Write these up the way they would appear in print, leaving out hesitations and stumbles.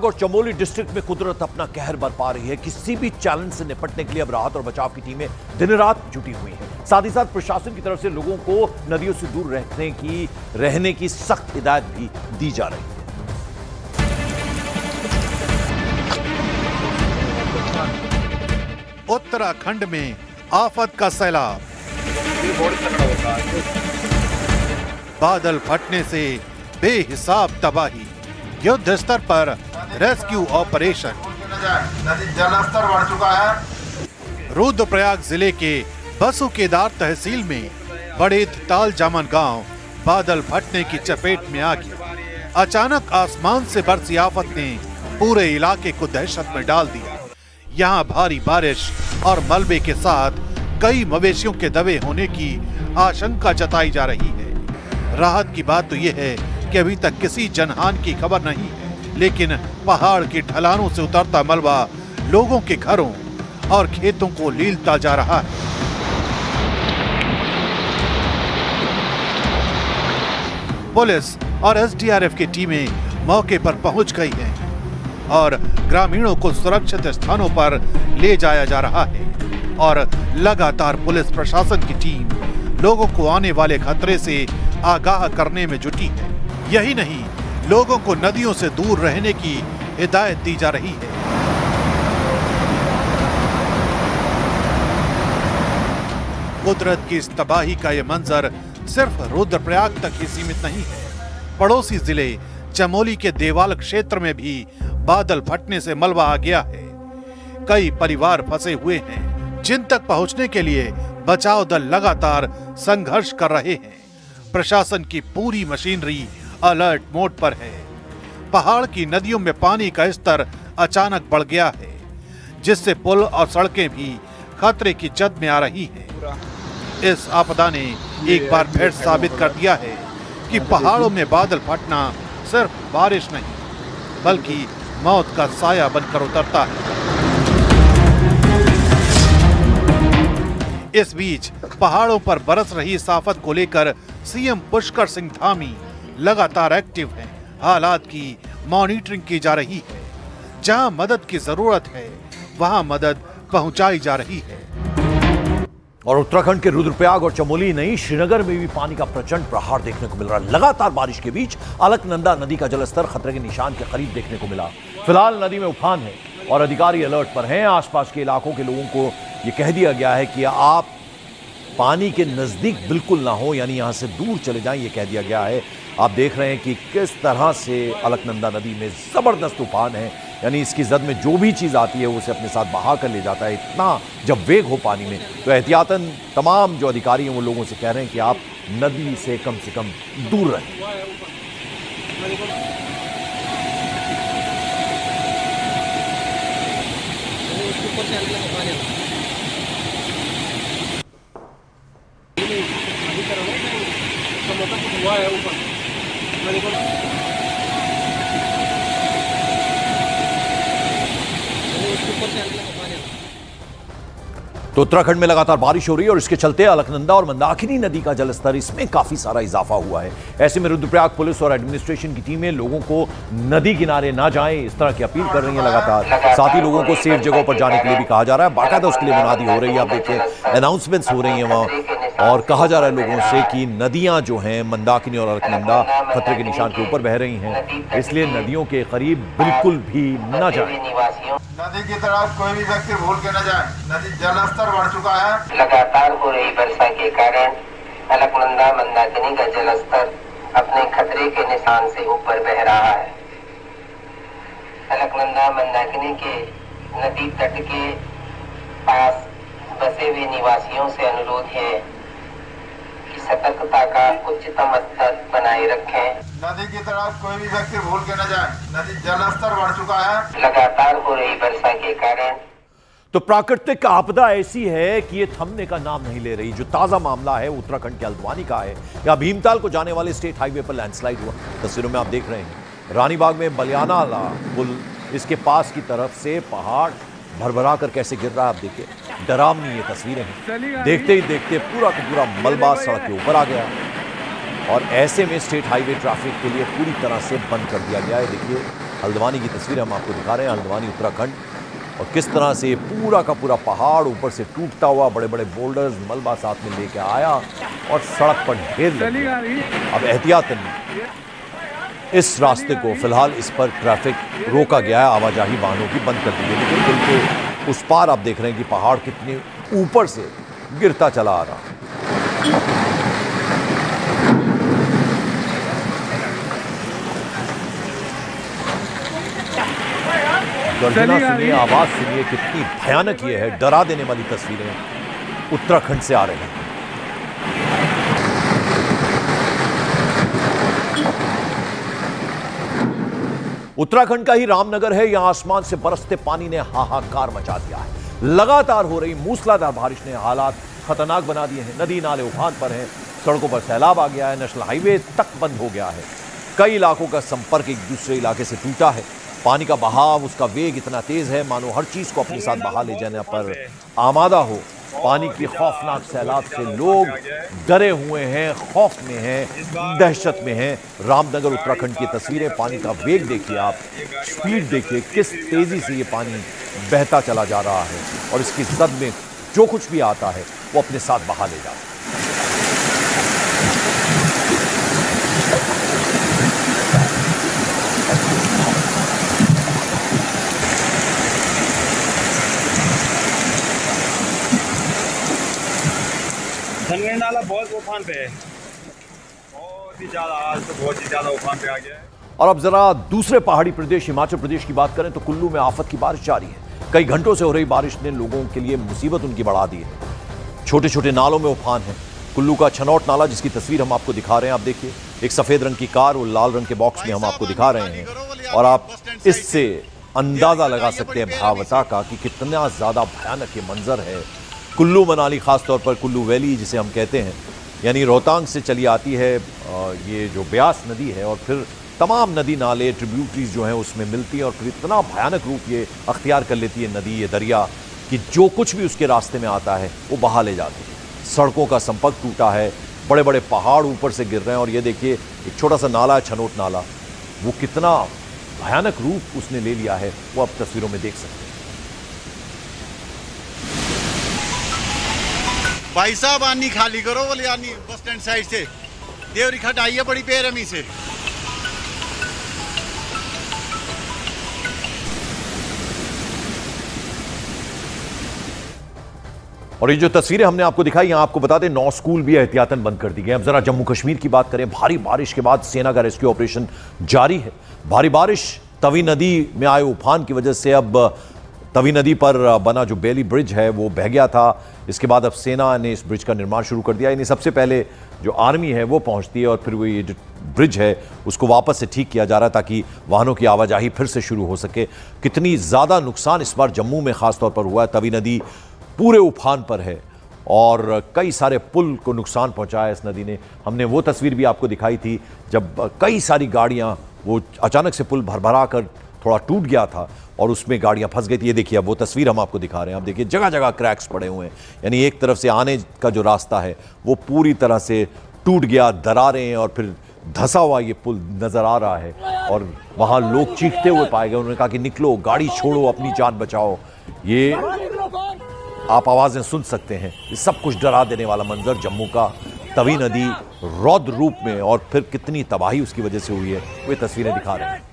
और चमोली डिस्ट्रिक्ट में कुदरत अपना कहर बरपा रही है। किसी भी चैलेंज से निपटने के लिए अब राहत और बचाव की टीमें दिन रात जुटी हुई हैं। साथ ही साथ प्रशासन की तरफ से लोगों को नदियों से दूर रहने की सख्त हिदायत भी दी जा रही है। उत्तराखंड में आफत का सैलाब, बादल फटने से बेहिसाब तबाही, युद्ध स्तर पर रेस्क्यू ऑपरेशन। नदी जलस्तर बढ़ चुका है। रुद्रप्रयाग जिले के बसुकेदार तहसील में बड़े ताल जामन गांव बादल फटने की चपेट में आ गया। अचानक आसमान से बरसी आफत ने पूरे इलाके को दहशत में डाल दिया। यहाँ भारी बारिश और मलबे के साथ कई मवेशियों के दबे होने की आशंका जताई जा रही है। राहत की बात तो यह है कि अभी तक किसी जनहानि की खबर नहीं है, लेकिन पहाड़ की ढलानों से उतरता मलबा लोगों के घरों और खेतों को लीलता जा रहा है। पुलिस और एसडीआरएफ की टीमें मौके पर पहुंच गई हैं और ग्रामीणों को सुरक्षित स्थानों पर ले जाया जा रहा है और लगातार पुलिस प्रशासन की टीम लोगों को आने वाले खतरे से आगाह करने में जुटी है। यही नहीं, लोगों को नदियों से दूर रहने की हिदायत दी जा रही है। कुदरत की इस तबाही का यह मंजर सिर्फ रुद्रप्रयाग तक ही सीमित नहीं है। पड़ोसी जिले चमोली के देवाल क्षेत्र में भी बादल फटने से मलबा आ गया है। कई परिवार फंसे हुए हैं, जिन तक पहुंचने के लिए बचाव दल लगातार संघर्ष कर रहे हैं। प्रशासन की पूरी मशीनरी अलर्ट मोड पर है। पहाड़ की नदियों में पानी का स्तर अचानक बढ़ गया है, जिससे पुल और सड़कें भी खतरे की जद में आ रही हैं। इस आपदा ने एक बार फिर साबित कर दिया है कि पहाड़ों में बादल फटना सिर्फ बारिश नहीं, बल्कि मौत का साया बनकर उतरता है। इस बीच पहाड़ों पर बरस रही इस आफत को लेकर सीएम पुष्कर सिंह धामी लगातार एक्टिव हैं। हालात की मॉनिटरिंग की जा रही है। जहां मदद की जरूरत है वहां मदद पहुंचाई जा रही है। और उत्तराखंड के रुद्रप्रयाग और चमोली नहीं, श्रीनगर में भी पानी का प्रचंड प्रहार देखने को मिल रहा है। लगातार बारिश के बीच अलकनंदा नदी का जलस्तर खतरे के निशान के करीब देखने को मिला। फिलहाल नदी में उफान है और अधिकारी अलर्ट पर हैं। आसपास के इलाकों के लोगों को यह कह दिया गया है कि आप पानी के नजदीक बिल्कुल ना हो, यानी यहां से दूर चले जाएं, ये कह दिया गया है। आप देख रहे हैं कि किस तरह से अलकनंदा नदी में जबरदस्त उफान है, यानी इसकी जद में जो भी चीज आती है वो उसे अपने साथ बहा कर ले जाता है। इतना जब वेग हो पानी में, तो एहतियातन तमाम जो अधिकारी हैं वो लोगों से कह रहे हैं कि आप नदी से कम दूर रहें। तो उत्तराखंड में लगातार बारिश हो रही है और इसके चलते अलकनंदा और मंदाकिनी नदी का जलस्तर इसमें काफी सारा इजाफा हुआ है। ऐसे में रुद्रप्रयाग पुलिस और एडमिनिस्ट्रेशन की टीमें लोगों को नदी किनारे ना जाएं, इस तरह की अपील कर रही है लगातार। साथ ही लोगों को सेफ जगहों पर जाने के लिए भी कहा जा रहा है। बाकायदा उसके लिए मुनादी हो रही है। आप देखिए, अनाउंसमेंट्स हो रही है वहां और कहा जा रहा है लोगों से कि नदियां जो हैं मंदाकिनी और अलकनंदा खतरे के निशान के ऊपर बह रही हैं, इसलिए नदियों के करीब बिल्कुल भी न जाएं। नदी की तरफ कोई भी व्यक्ति भूल के न जाए। नदी जलस्तर बढ़ चुका है। लगातार हो रही वर्षा के कारण अलकनंदा मंदाकिनी का जलस्तर अपने खतरे के निशान से ऊपर बह रहा है। अलकनंदा मंदाकिनी के नदी तट के पास बसे हुए निवासियों से अनुरोध है कि सतर्कता का उच्चतम स्तर बनाए रखें। नदी की तरफ कोई भी व्यक्ति भूल के न जाए। नदी जलस्तर बढ़ चुका है। लगातार हो रही वर्षा के कारण तो प्राकृतिक आपदा ऐसी है कि ये थमने का नाम नहीं ले रही। जो ताजा मामला है उत्तराखंड के हल्द्वानी का है। यहाँ भीमताल को जाने वाले स्टेट हाईवे पर लैंडस्लाइड हुआ। तस्वीरों में आप देख रहे हैं रानीबाग में बलियाना पुल, इसके पास की तरफ से पहाड़ भरभरा कर कैसे गिर रहा है। आप देखिए, डरावनी ये तस्वीरें हैं। देखते ही देखते पूरा का पूरा मलबा सड़क के ऊपर आ गया और ऐसे में स्टेट हाईवे ट्रैफिक के लिए पूरी तरह से बंद कर दिया गया है। देखिए हल्द्वानी की तस्वीरें हम आपको दिखा रहे हैं, हल्द्वानी उत्तराखंड, और किस तरह से पूरा का पूरा पहाड़ ऊपर से टूटता हुआ, बड़े बड़े बोल्डर्स मलबा साथ में लेके आया और सड़क पर ढेर लग गया। अब एहतियातन इस रास्ते को फिलहाल इस पर ट्रैफिक रोका गया है, आवाजाही वाहनों की बंद कर दी गई, लेकिन पुल के उस पार आप देख रहे हैं कि पहाड़ कितने ऊपर से गिरता चला आ रहा। गर्जना सुनिए, आवाज सुनिए, कितनी भयानक ये है, डरा देने वाली तस्वीरें उत्तराखंड से आ रही हैं। उत्तराखंड का ही रामनगर है, यहां आसमान से बरसते पानी ने हाहाकार मचा दिया है। लगातार हो रही मूसलाधार बारिश ने हालात खतरनाक बना दिए हैं। नदी नाले उफान पर हैं, सड़कों पर सैलाब आ गया है, नेशनल हाईवे तक बंद हो गया है। कई इलाकों का संपर्क एक दूसरे इलाके से टूटा है। पानी का बहाव, उसका वेग इतना तेज है मानो हर चीज को अपने साथ बहा ले जाने पर आमादा हो। पानी की खौफनाक सैलाब से लोग डरे हुए हैं, खौफ में हैं, दहशत में हैं। रामनगर उत्तराखंड की तस्वीरें, पानी का वेग देखिए आप, स्पीड देखिए, किस तेजी से ये पानी बहता चला जा रहा है और इसकी जद में जो कुछ भी आता है वो अपने साथ बहा ले जाता है। धनगढ़ नाला बहुत उफान पे है, बहुत ही ज्यादा, आज तो बहुत ही ज्यादा उफान पे आ गया है। और अब जरा दूसरे पहाड़ी प्रदेश हिमाचल प्रदेश की बात करें तो कुल्लू में आफत की बारिश जारी है। कई घंटों से हो रही बारिश ने लोगों के लिए मुसीबत उनकी बढ़ा दी है। छोटे छोटे नालों में उफान है। कुल्लू का छनौट नाला, जिसकी तस्वीर हम आपको दिखा रहे हैं, आप देखिए, एक सफेद रंग की कार और लाल रंग के बॉक्स में हम आपको दिखा रहे हैं, और आप इससे अंदाजा लगा सकते हैं भयावता का कि कितना ज्यादा भयानक ये मंजर है। कुल्लू मनाली, खासतौर पर कुल्लू वैली जिसे हम कहते हैं, यानी रोहतांग से चली आती है ये जो ब्यास नदी है, और फिर तमाम नदी नाले ट्रिब्यूटरीज जो हैं उसमें मिलती है, और फिर इतना भयानक रूप ये अख्तियार कर लेती है नदी, ये दरिया, कि जो कुछ भी उसके रास्ते में आता है वो बहा ले जाती है। सड़कों का संपर्क टूटा है, बड़े बड़े पहाड़ ऊपर से गिर रहे हैं, और ये देखिए एक छोटा सा नाला है, छनौट नाला, वो कितना भयानक रूप उसने ले लिया है वो आप तस्वीरों में देख सकते हैं। भाई साहब आनी खाली करो बोले, आनी बस स्टैंड साइड से देवरी खट आई है बड़ी बेरहमी से। और ये जो तस्वीरें हमने आपको दिखाई, यहां आपको बता दें 9 स्कूल भी एहतियातन बंद कर दी गए। अब जरा जम्मू कश्मीर की बात करें। भारी बारिश के बाद सेना का रेस्क्यू ऑपरेशन जारी है। भारी बारिश, तवी नदी में आए उफान की वजह से अब तवी नदी पर बना जो बेली ब्रिज है वो बह गया था। इसके बाद अब सेना ने इस ब्रिज का निर्माण शुरू कर दिया। यानी सबसे पहले जो आर्मी है वो पहुंचती है और फिर वो ये जो ब्रिज है उसको वापस से ठीक किया जा रहा है ताकि वाहनों की आवाजाही फिर से शुरू हो सके। कितनी ज़्यादा नुकसान इस बार जम्मू में ख़ास तौर पर हुआ है। तवी नदी पूरे उफान पर है और कई सारे पुल को नुकसान पहुंचाया इस नदी ने। हमने वो तस्वीर भी आपको दिखाई थी जब कई सारी गाड़ियां, वो अचानक से पुल भरभरा कर थोड़ा टूट गया था और उसमें गाड़ियां फंस गई थी। ये देखिए, अब वो तस्वीर हम आपको दिखा रहे हैं। आप देखिए जगह जगह क्रैक्स पड़े हुए हैं, यानी एक तरफ से आने का जो रास्ता है वो पूरी तरह से टूट गया, दरारें और फिर धंसा हुआ ये पुल नजर आ रहा है। और वहां लोग चीखते हुए पाए गए। उन्होंने कहा कि निकलो, गाड़ी छोड़ो, अपनी जान बचाओ। ये आप आवाजें सुन सकते हैं। ये सब कुछ डरा देने वाला मंजर जम्मू का, तवी नदी रौद्र रूप में, और फिर कितनी तबाही उसकी वजह से हुई है वो तस्वीरें दिखा रहे हैं।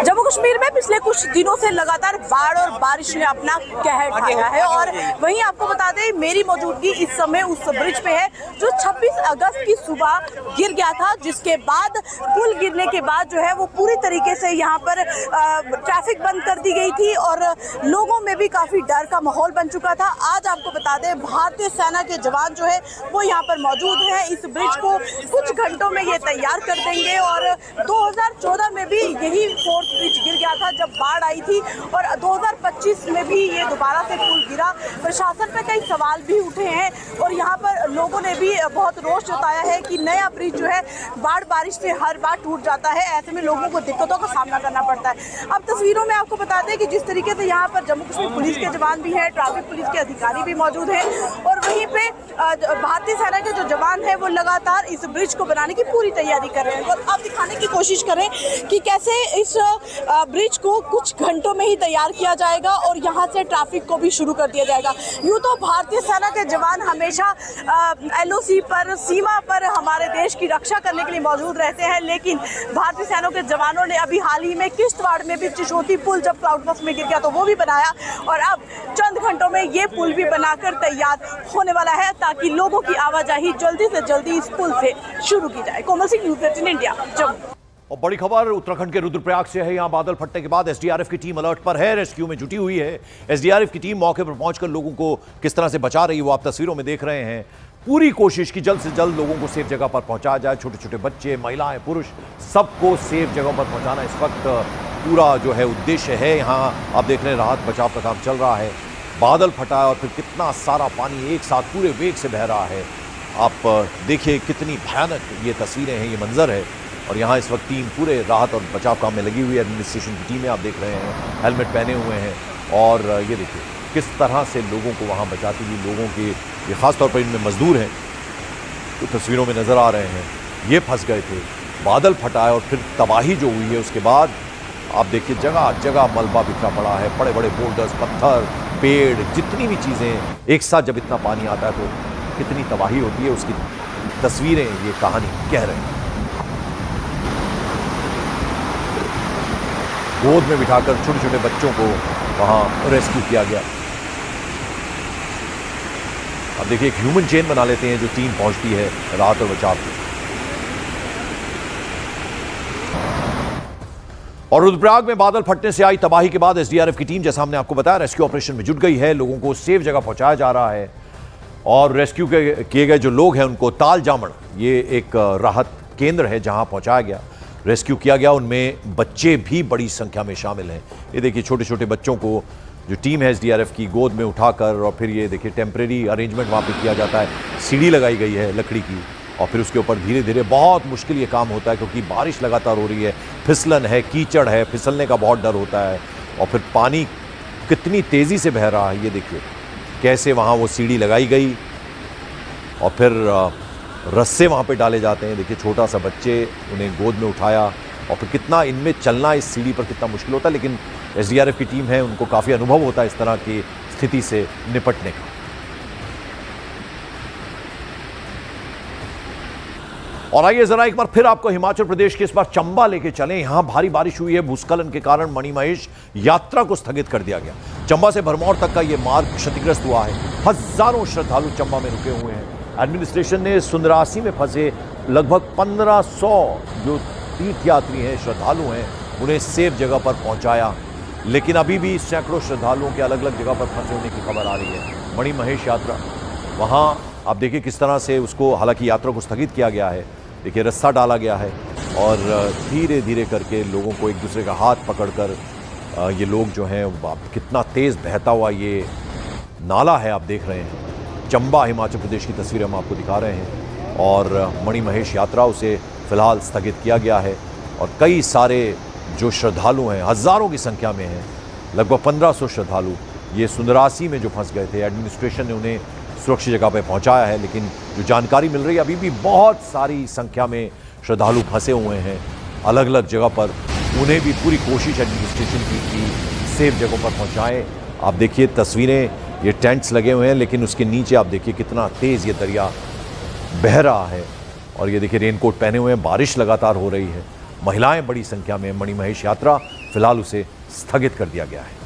जम्मू कश्मीर में पिछले कुछ दिनों से लगातार बाढ़ और बारिश ने अपना कहर ढाया है और वहीं आपको बता दें मेरी मौजूदगी इस समय उस ब्रिज पे है जो 26 अगस्त की सुबह गिर गया था, जिसके बाद पुल गिरने के बाद जो है वो पूरी तरीके से यहाँ पर ट्रैफिक बंद कर दी गई थी और लोगों में भी काफी डर का माहौल बन चुका था। आज आपको बता दें भारतीय सेना के जवान जो है वो यहाँ पर मौजूद है। इस ब्रिज को कुछ घंटों में ये तैयार कर देंगे और 2014 में भी यही फोर्थ ब्रिज गिर गया था जब बाढ़ आई थी, और 2025 में भी ये दोबारा से पुल गिरा। प्रशासन पे कई सवाल भी उठे हैं और यहाँ पर लोगों ने भी बहुत रोष जताया है कि नया ब्रिज जो है बाढ़ बारिश से हर बार टूट जाता है, ऐसे में लोगों को दिक्कतों का सामना करना पड़ता है। अब तस्वीरों में आपको बता दें कि जिस तरीके से यहाँ पर जम्मू कश्मीर पुलिस के जवान भी हैं, ट्रैफिक पुलिस के अधिकारी भी मौजूद हैं, और वहीं पे भारतीय सेना के जो जवान हैं वो लगातार इस ब्रिज को बनाने की पूरी तैयारी कर रहे हैं। और अब दिखाने की कोशिश करें कि कैसे इस ब्रिज को कुछ घंटों में ही तैयार किया जाएगा और यहाँ से ट्रैफिक को भी शुरू कर दिया जाएगा। यूँ तो भारतीय सेना के जवान हमेशा LOC पर, सीमा पर हमारे देश की रक्षा करने के लिए मौजूद रहते हैं, लेकिन भारतीय सेना के जवानों ने अभी हाल ही में किश्तवाड़ में भी चिशोती पुल जब क्लाउड बस्ट में गिर गया तो वो भी बनाया, और अब चंद घंटों में ये पुल भी बनाकर तैयार होने वाला है ताकि लोगों की आवाजाही जल्दी से जल्दी इस पुल से शुरू की जाए। Komal Singh, news 18 India, Jammu. और बड़ी खबर उत्तराखंड के रुद्रप्रयाग से है। यहां बादल फटने के बाद SDRF की टीम अलर्ट पर है, रेस्क्यू में जुटी हुई है। SDRF की टीम मौके पर पहुंचकर लोगों को किस तरह से बचा रही है वो आप तस्वीरों में देख रहे हैं। पूरी कोशिश की जल्द से जल्द लोगों को सेफ जगह पर पहुंचाया जाए। छोटे छोटे बच्चे, महिलाएं, पुरुष, सबको सेफ जगह पर पहुंचाना इस वक्त पूरा जो है उद्देश्य है। यहाँ आप देख रहे हैं राहत बचाव का काम चल रहा है। बादल फटा है और फिर कितना सारा पानी एक साथ पूरे वेग से बह रहा है। आप देखिए कितनी भयानक ये तस्वीरें हैं, ये मंजर है। और यहाँ इस वक्त टीम पूरे राहत और बचाव काम में लगी हुई है। एडमिनिस्ट्रेशन की टीमें आप देख रहे हैं, हेलमेट पहने हुए हैं, और ये देखिए किस तरह से लोगों को वहाँ बचाती हुई, लोगों के ये खासतौर पर इनमें मजदूर हैं तो तस्वीरों में नज़र आ रहे हैं, ये फंस गए थे। बादल फटा है और फिर तबाही जो हुई है उसके बाद आप देखिए जगह जगह मलबा बिखरा पड़ा है। बड़े बड़े बोल्डर्स, पत्थर, पेड़, जितनी भी चीज़ें एक साथ जब इतना पानी आता है तो कितनी तबाही होती है, उसकी तस्वीरें ये कहानी कह रहे हैं। गोद में बिठाकर छोटे छोटे बच्चों को वहाँ रेस्क्यू किया गया। अब देखिए एक ह्यूमन चेन बना लेते हैं जो टीम पहुंचती है राहत और बचाव की। और रुद्रप्रयाग में बादल फटने से आई तबाही के बाद SDRF की टीम, जैसा हमने आपको बताया, रेस्क्यू ऑपरेशन में जुट गई है। लोगों को सेफ जगह पहुंचाया जा रहा है और रेस्क्यू किए गए जो लोग हैं उनको ताल जामन, ये एक राहत केंद्र है जहां पहुंचाया गया, रेस्क्यू किया गया। उनमें बच्चे भी बड़ी संख्या में शामिल हैं। ये देखिए छोटे छोटे बच्चों को जो टीम है SDRF की गोद में उठाकर, और फिर ये देखिए टेम्परेरी अरेंजमेंट वहाँ पे किया जाता है। सीढ़ी लगाई गई है लकड़ी की और फिर उसके ऊपर धीरे धीरे, बहुत मुश्किल ये काम होता है क्योंकि बारिश लगातार हो रही है, फिसलन है, कीचड़ है, फिसलने का बहुत डर होता है। और फिर पानी कितनी तेज़ी से बह रहा है, ये देखिए कैसे वहाँ वो सीढ़ी लगाई गई और फिर रस्से वहाँ पे डाले जाते हैं। देखिए छोटा सा बच्चे, उन्हें गोद में उठाया और फिर कितना इनमें चलना इस सीढ़ी पर कितना मुश्किल होता है, लेकिन SDRF की टीम है, उनको काफ़ी अनुभव होता है इस तरह की स्थिति से निपटने का। और आइए जरा एक बार फिर आपको हिमाचल प्रदेश के इस बार चंबा लेके चलें। यहां भारी बारिश हुई है, भूस्खलन के कारण मणिमहेश यात्रा को स्थगित कर दिया गया। चंबा से भरमौर तक का ये मार्ग क्षतिग्रस्त हुआ है। हजारों श्रद्धालु चंबा में रुके हुए हैं। एडमिनिस्ट्रेशन ने सुंदरासी में फंसे लगभग 1500 जो तीर्थयात्री हैं, श्रद्धालु हैं, उन्हें सेफ जगह पर पहुंचाया, लेकिन अभी भी सैकड़ों श्रद्धालुओं के अलग अलग जगह पर फंसे होने की खबर आ रही है। मणिमहेश यात्रा, वहाँ आप देखिए किस तरह से उसको, हालांकि यात्रा को स्थगित किया गया है, देखिए रस्सा डाला गया है और धीरे धीरे करके लोगों को एक दूसरे का हाथ पकड़कर ये लोग जो हैं, कितना तेज़ बहता हुआ ये नाला है आप देख रहे हैं। चंबा हिमाचल प्रदेश की तस्वीरें हम आपको दिखा रहे हैं और मणिमहेश यात्रा उसे फ़िलहाल स्थगित किया गया है। और कई सारे जो श्रद्धालु हैं, हज़ारों की संख्या में हैं, लगभग 1500 श्रद्धालु ये सुंदरासी में जो फंस गए थे, एडमिनिस्ट्रेशन ने उन्हें सुरक्षित जगह पर पहुंचाया है। लेकिन जो जानकारी मिल रही है, अभी भी बहुत सारी संख्या में श्रद्धालु फंसे हुए हैं अलग अलग जगह पर। उन्हें भी पूरी कोशिश एडमिनिस्ट्रेशन की कि सेफ जगहों पर पहुंचाएं। आप देखिए तस्वीरें, ये टेंट्स लगे हुए हैं, लेकिन उसके नीचे आप देखिए कितना तेज़ ये दरिया बह रहा है। और ये देखिए रेनकोट पहने हुए हैं, बारिश लगातार हो रही है, महिलाएं बड़ी संख्या में। मणिमहेश यात्रा फिलहाल उसे स्थगित कर दिया गया है।